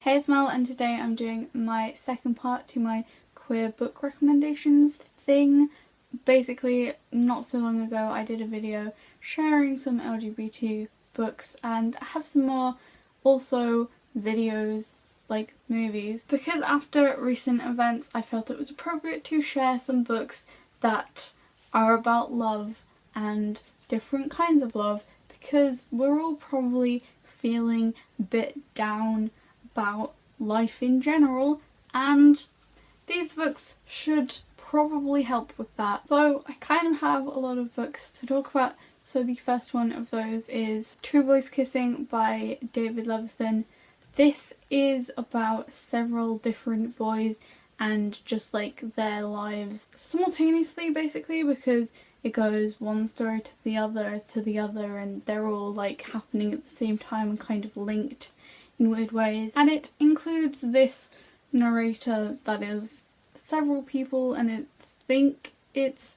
Hey, it's Mel, and today I'm doing my second part to my queer book recommendations thing. Basically, not so long ago I did a video sharing some LGBT books, and I have some more also videos like movies, because after recent events I felt it was appropriate to share some books that are about love and different kinds of love, because we're all probably feeling a bit down about life in general, and these books should probably help with that. So I kind of have a lot of books to talk about. So the first one of those is Two Boys Kissing by David Levithan. This is about several different boys and just like their lives simultaneously, basically, because it goes one story to the other and they're all like happening at the same time and kind of linked in weird ways. And it includes this narrator that is several people, and I think it's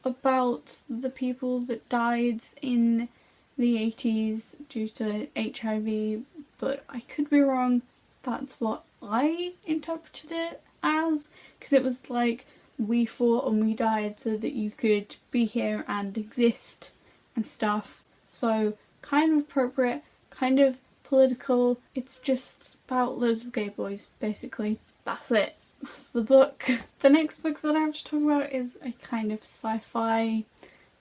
about the people that died in the 80s due to HIV, but I could be wrong. That's what I interpreted it as, because it was like, we fought and we died so that you could be here and exist and stuff. So kind of appropriate, kind of political. It's just about loads of gay boys, basically. That's it. That's the book. The next book that I have to talk about is a kind of sci-fi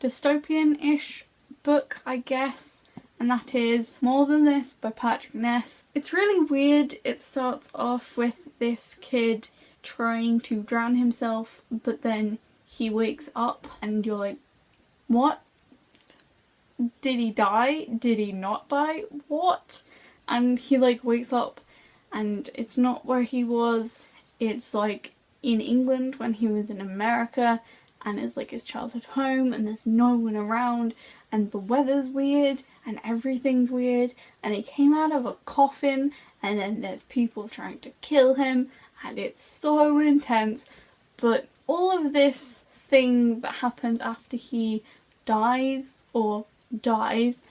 dystopian-ish book, I guess, and that is More Than This by Patrick Ness. It's really weird. It starts off with this kid trying to drown himself, but then he wakes up and you're like, what? Did he die? Did he not die? What? And he like wakes up and it's not where he was. It's like in England when he was in America, and it's like his childhood home, and there's no one around, and the weather's weird and everything's weird, and he came out of a coffin, and then there's people trying to kill him, and it's so intense. But all of this thing that happens after he dies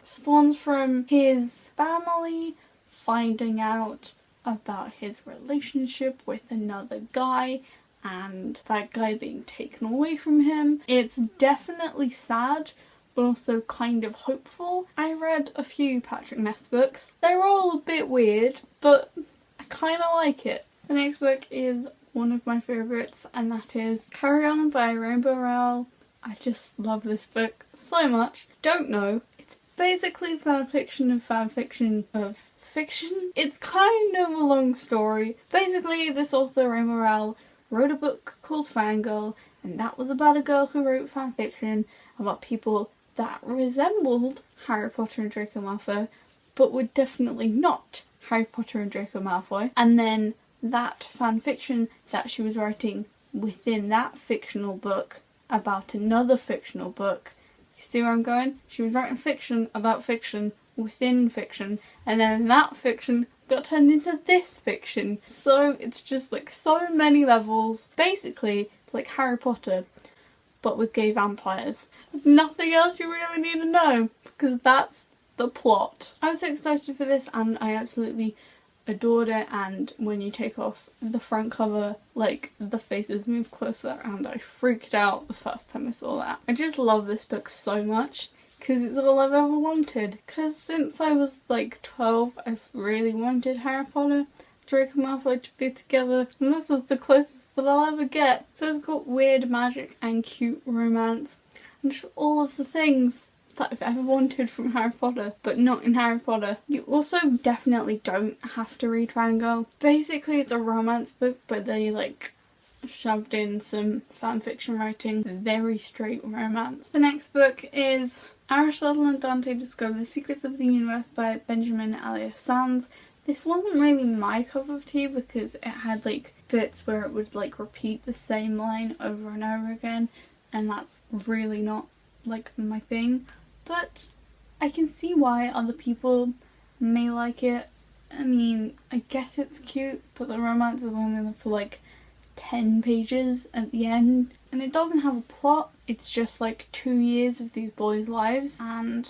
spawns from his family finding out about his relationship with another guy and that guy being taken away from him. It's definitely sad, but also kind of hopeful. I read a few Patrick Ness books. They're all a bit weird, but I kind of like it. The next book is one of my favourites, and that is Carry On by Rainbow Rowell. I just love this book so much. Don't know. It's basically fanfiction of fanfiction of fiction. It's kind of a long story. Basically, this author, Rainbow Rowell, wrote a book called Fangirl, and that was about a girl who wrote fanfiction about people that resembled Harry Potter and Draco Malfoy, but were definitely not Harry Potter and Draco Malfoy. And then that fanfiction that she was writing within that fictional book about another fictional book. You see where I'm going? She was writing fiction about fiction within fiction, and then that fiction got turned into this fiction. So it's just like so many levels. Basically, it's like Harry Potter, but with gay vampires. There's nothing else you really need to know, because that's the plot. I was so excited for this, and I absolutely adored it, and when you take off the front cover, like, the faces move closer, and I freaked out the first time I saw that. I just love this book so much, because it's all I've ever wanted. Because since I was like 12, I've really wanted Harry Potter, Draco Malfoy to be together, and this is the closest that I'll ever get. So it's got weird magic and cute romance, and just all of the things that I've ever wanted from Harry Potter, but not in Harry Potter. You also definitely don't have to read Fangirl. Basically, it's a romance book, but they like shoved in some fanfiction writing, very straight romance. The next book is Aristotle and Dante Discover the Secrets of the Universe by Benjamin Elias Sands. This wasn't really my cup of tea because it had like bits where it would like repeat the same line over and over again, and that's really not like my thing. But I can see why other people may like it. I mean, I guess it's cute, but the romance is only for like 10 pages at the end, and it doesn't have a plot. It's just like 2 years of these boys' lives, and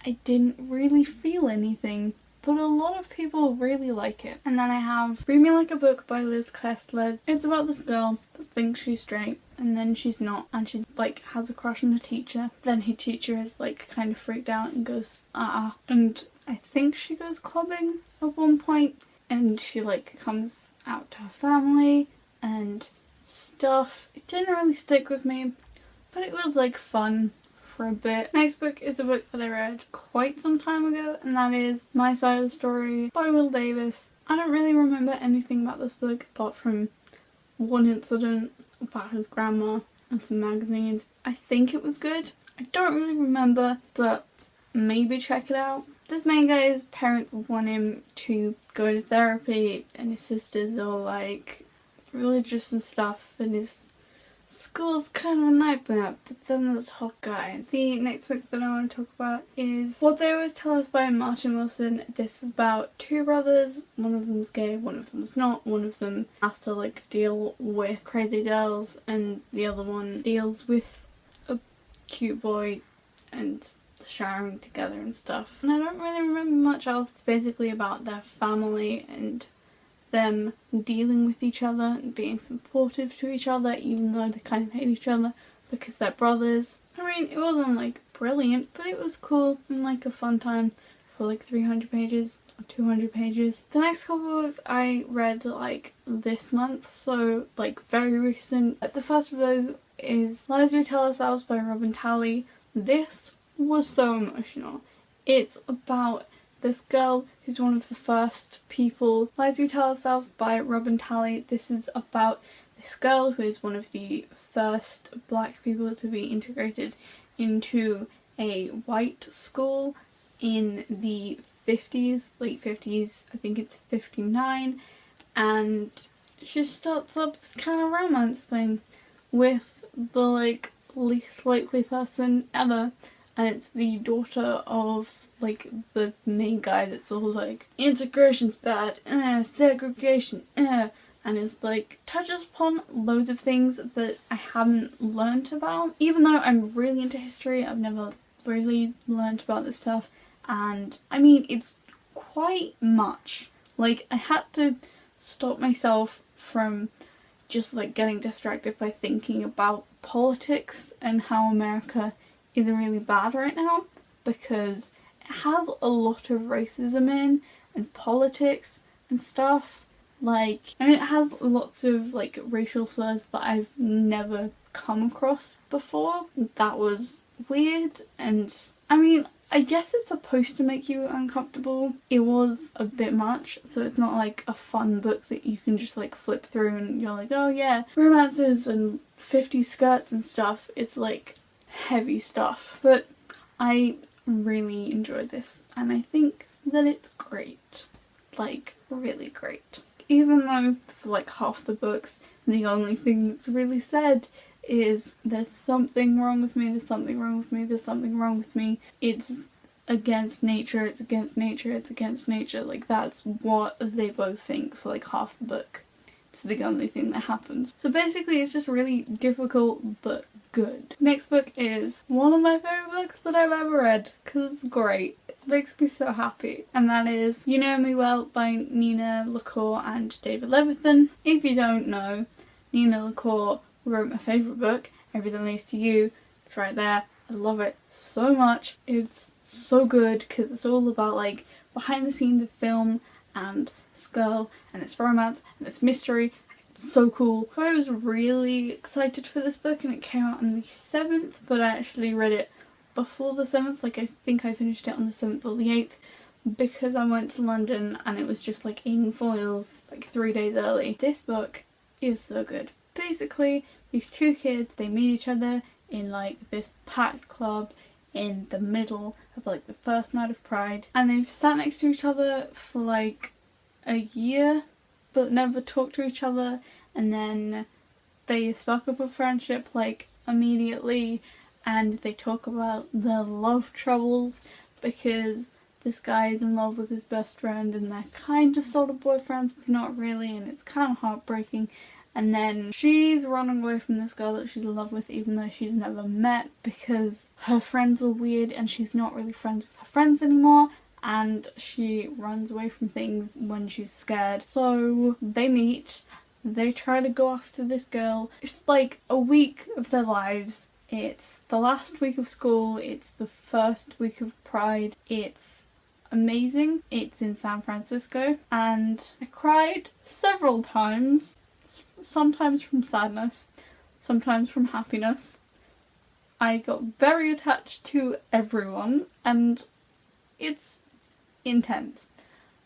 I didn't really feel anything but a lot of people really like it. And then I have Read Me Like a Book by classless. It's about this girl that thinks she's straight and then she's not, and she's like has a crush on the teacher. Then her teacher is like kind of freaked out and goes and I think she goes clubbing at one point, and she like comes out to her family and stuff. It didn't really stick with me, but it was like fun for a bit. Next book is a book that I read quite some time ago, and that is My Side of the Story by Will Davis. I don't really remember anything about this book apart from one incident about his grandma and some magazines. I think it was good. I don't really remember, but maybe check it out. This main guy's parents want him to go to therapy, and his sisters are like religious and stuff, and his school's kind of a nightmare. But then there's hot guy. The next book that I want to talk about is What They Always Tell Us by Martin Wilson. This is about two brothers. One of them's gay, one of them's not. One of them has to like deal with crazy girls, and the other one deals with a cute boy and showering together and stuff. And I don't really remember much else. It's basically about their family and them dealing with each other and being supportive to each other, even though they kind of hate each other because they're brothers. I mean, it wasn't like brilliant, but it was cool and like a fun time for like 300 pages or 200 pages. The next couple of books I read like this month, so like very recent. The first of those is Lies We Tell Ourselves by Robin Talley. This was so emotional. It's about this girl who's one of the first people. Lies We Tell Ourselves by Robin Talley. This is about this girl who is one of the first black people to be integrated into a white school in the 50s, late 50s, I think it's 59, and she starts up this kind of romance thing with the like least likely person ever. And it's the daughter of like the main guy that's all like integration's bad, segregation, and it's like touches upon loads of things that I haven't learnt about. Even though I'm really into history, I've never really learnt about this stuff, and I mean it's quite much. Like I had to stop myself from just like getting distracted by thinking about politics and how America is really bad right now, because it has a lot of racism in and politics and stuff. Like, I mean, it has lots of like racial slurs that I've never come across before. That was weird, and I mean, I guess it's supposed to make you uncomfortable. It was a bit much, so it's not like a fun book that you can just like flip through and you're like, oh yeah, romances and 50 skirts and stuff. It's like heavy stuff, but I really enjoyed this and I think that it's great, like really great. Even though for like half the books the only thing that's really said is there's something wrong with me, there's something wrong with me, there's something wrong with me, it's against nature, it's against nature, it's against nature. Like that's what they both think for like half the book. It's the only thing that happens. So basically it's just really difficult but good. Next book is one of my favourite books that I've ever read because it's great. It makes me so happy, and that is You Know Me Well by Nina LaCour and David Levithan. If you don't know, Nina LaCour wrote my favourite book, Everything Leads to You. It's right there. I love it so much. It's so good because it's all about like behind the scenes of film and this girl and it's romance and it's mystery. It's so cool. So I was really excited for this book, and it came out on the 7th, but I actually read it before the 7th. Like I think I finished it on the 7th or the 8th because I went to London and it was just like in foils like 3 days early. This book is so good. Basically these two kids, they meet each other in like this packed club in the middle of like the first night of Pride, and they've sat next to each other for like a year but never talked to each other, and then they spark up a friendship like immediately, and they talk about their love troubles because this guy is in love with his best friend and they're kind of sort of boyfriends but not really, and it's kind of heartbreaking. And then she's running away from this girl that she's in love with even though she's never met because her friends are weird and she's not really friends with her friends anymore. and she runs away from things when she's scared. So they meet, they try to go after this girl. It's like a week of their lives. It's the last week of school, it's the first week of Pride. It's amazing. It's in San Francisco, and I cried several times, sometimes from sadness, sometimes from happiness. I got very attached to everyone, and it's intense.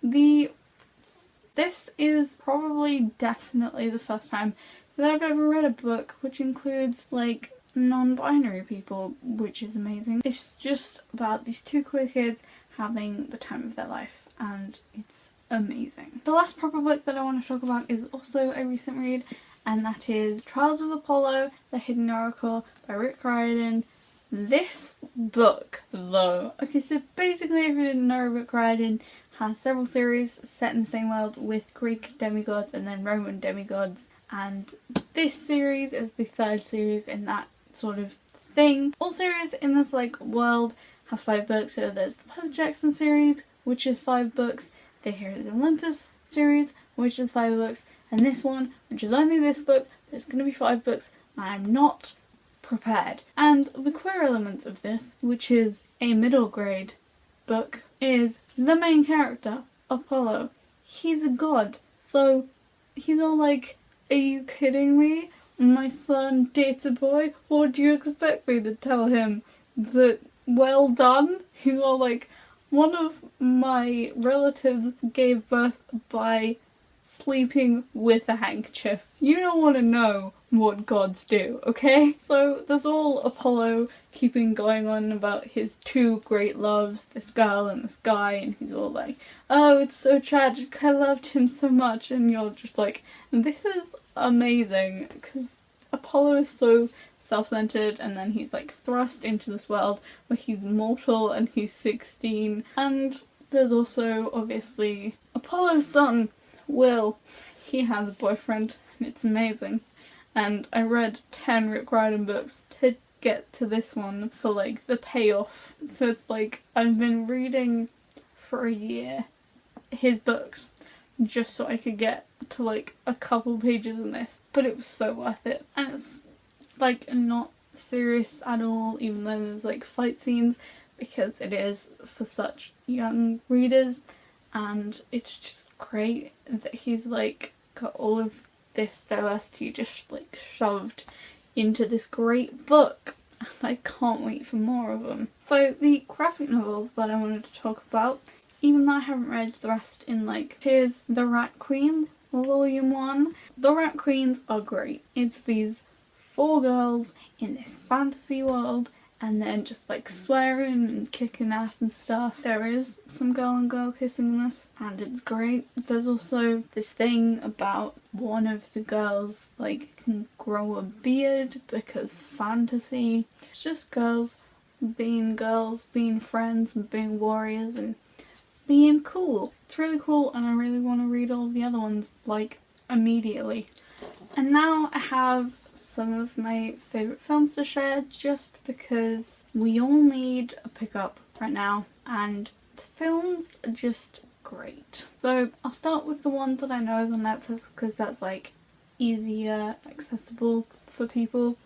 This is probably definitely the first time that I've ever read a book which includes like non-binary people, which is amazing. It's just about these two queer kids having the time of their life, and it's amazing. The last proper book that I want to talk about is also a recent read, and that is Trials of Apollo, The Hidden Oracle by Rick Riordan. This book, though, okay, so basically if you didn't know, Rick Riordan has several series set in the same world with Greek demigods and then Roman demigods, and this series is the third series in that sort of thing. All series in this like world have 5 books, so there's the Percy Jackson series, which is 5 books, the Heroes of Olympus series, which is 5 books, and this one, which is only this book, but it's going to be 5 books, and I'm not prepared. And the queer elements of this, which is a middle grade book, is the main character, Apollo. He's a god, so he's all like, are you kidding me? My son dates a boy? What do you expect me to tell him? That well done? He's all like, one of my relatives gave birth by sleeping with a handkerchief. You don't want to know what gods do, okay? So there's all Apollo keeping going on about his 2 great loves, this girl and this guy, and he's all like, oh, it's so tragic, I loved him so much, and you're just like, this is amazing, because Apollo is so self-centered, and then he's like thrust into this world where he's mortal and he's 16, and there's also obviously Apollo's son, Will. He has a boyfriend, and it's amazing. And I read 10 Rick Riordan books to get to this one for like the payoff. So it's like I've been reading for a year his books just so I could get to like a couple pages in this. But it was so worth it. And it's like not serious at all, even though there's like fight scenes, because it is for such young readers, and it's just great that he's like got all of this diversity just like shoved into this great book, and I can't wait for more of them. So the graphic novel that I wanted to talk about, even though I haven't read the rest in like, is The Rat Queens Volume 1. The Rat Queens are great. It's these 4 girls in this fantasy world, and then just like swearing and kicking ass and stuff. There is some girl on girl kissing in this, and it's great. There's also this thing about one of the girls like can grow a beard because fantasy. It's just girls, being friends and being warriors and being cool. It's really cool, and I really want to read all the other ones like immediately. And now I have some of my favourite films to share, just because we all need a pickup right now, and the films are just great. So I'll start with the one that I know is on Netflix, because that's like easier accessible for people,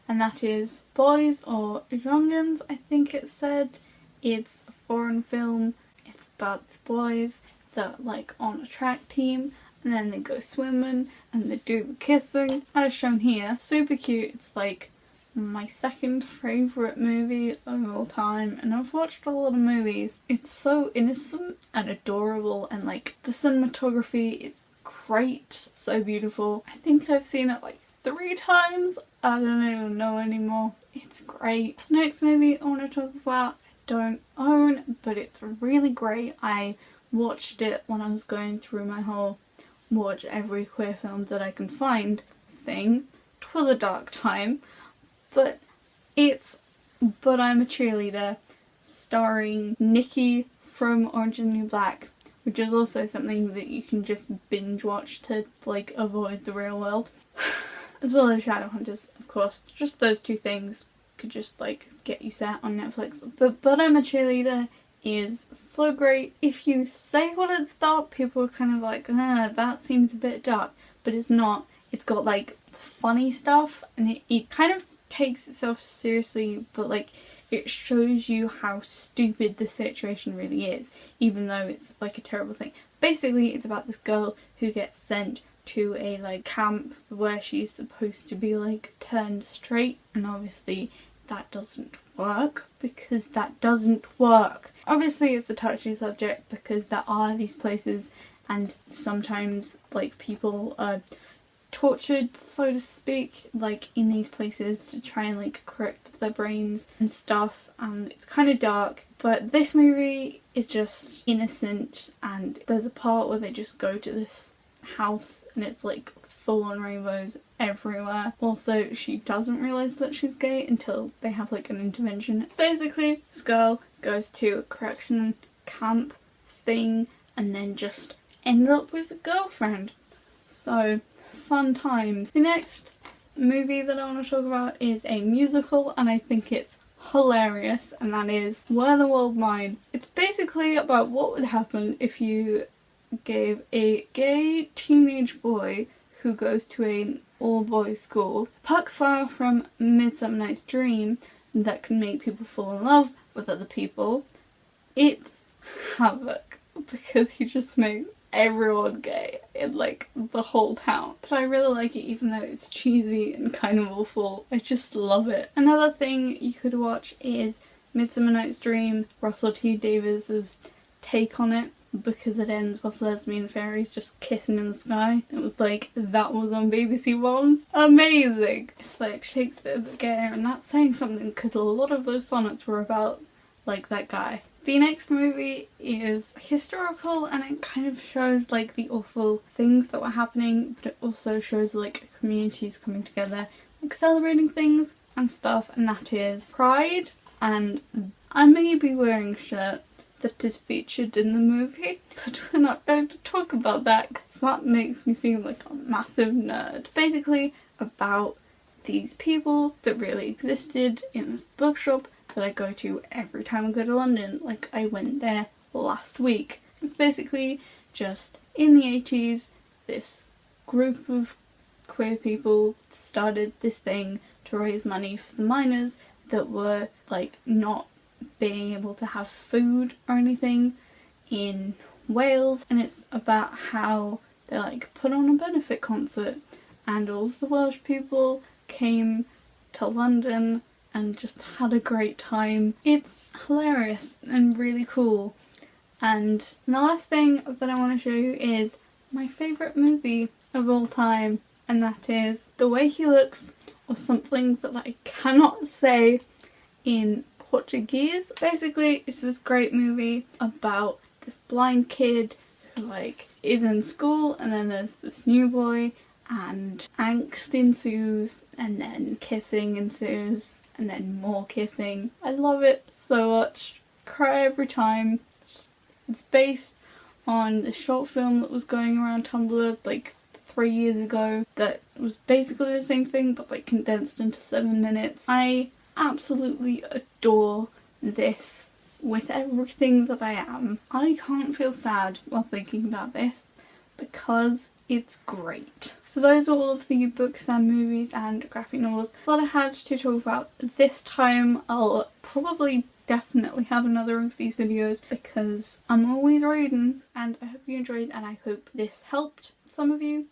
and that is Boys or Young'uns, I think it said. It's a foreign film. It's about these boys that are like on a track team, and then they go swimming and they do the kissing, as shown here. Super cute. It's like my 2nd favourite movie of all time, and I've watched a lot of movies. It's so innocent and adorable, and like the cinematography is great, so beautiful. I think I've seen it like 3 times. I don't even know anymore. It's great. Next movie I want to talk about, I don't own, but it's really great. I watched it when I was going through my whole watch every queer film that I can find thing. It was a dark time, but it's But I'm a Cheerleader, starring Nikki from Orange is the New Black, which is also something that you can just binge watch to like avoid the real world. As well as Shadowhunters, of course. Just those 2 things could just like get you set on Netflix. But I'm a Cheerleader is so great. If you say what it's about, people are kind of like, that seems a bit dark, but it's not. It's got like funny stuff, and it kind of takes itself seriously, but like it shows you how stupid the situation really is, even though it's like a terrible thing. Basically, it's about this girl who gets sent to a like camp where she's supposed to be like turned straight, and obviously that doesn't work, because that doesn't work. Obviously it's a touchy subject because there are these places and sometimes like people are tortured, so to speak, like in these places to try and like correct their brains and stuff, and it's kind of dark. But this movie is just innocent, and there's a part where they just go to this house and it's like full on rainbows everywhere. Also, she doesn't realise that she's gay until they have like an intervention. Basically, this girl goes to a correction camp thing and then just ends up with a girlfriend. So, fun times. The next movie that I want to talk about is a musical, and I think it's hilarious, and that is Were the World Mine. It's basically about what would happen if you gave a gay teenage boy who goes to an all-boys school Puck's flower from Midsummer Night's Dream that can make people fall in love with other people. It's havoc, because he just makes everyone gay in like the whole town. But I really like it, even though it's cheesy and kind of awful. I just love it. Another thing you could watch is Midsummer Night's Dream, Russell T Davies' take on it, because it ends with lesbian fairies just kissing in the sky. It was like, that was on BBC One. Amazing! It's like Shakespeare but gayer, and that's saying something because a lot of those sonnets were about like that guy. The next movie is historical, and it kind of shows like the awful things that were happening, but it also shows like communities coming together, like celebrating things and stuff, and that is Pride. And I may be wearing a shirt that is featured in the movie, but we're not going to talk about that because that makes me seem like a massive nerd. It's basically about these people that really existed in this bookshop that I go to every time I go to London. Like, I went there last week. It's basically just in the 80s, this group of queer people started this thing to raise money for the miners that were like not being able to have food or anything in Wales, and it's about how they like put on a benefit concert and all of the Welsh people came to London and just had a great time. It's hilarious and really cool. And the last thing that I want to show you is my favourite movie of all time, and that is The Way He Looks, or something that I cannot say in Portuguese. Basically, it's this great movie about this blind kid who like is in school, and then there's this new boy, and angst ensues, and then kissing ensues, and then more kissing. I love it so much. Cry every time. It's based on a short film that was going around Tumblr like 3 years ago that was basically the same thing but like condensed into 7 minutes. I absolutely adore this with everything that I am. I can't feel sad while thinking about this because it's great. So those are all of the books and movies and graphic novels that I had to talk about this time. I'll probably definitely have another of these videos because I'm always reading, and I hope you enjoyed, and I hope this helped some of you.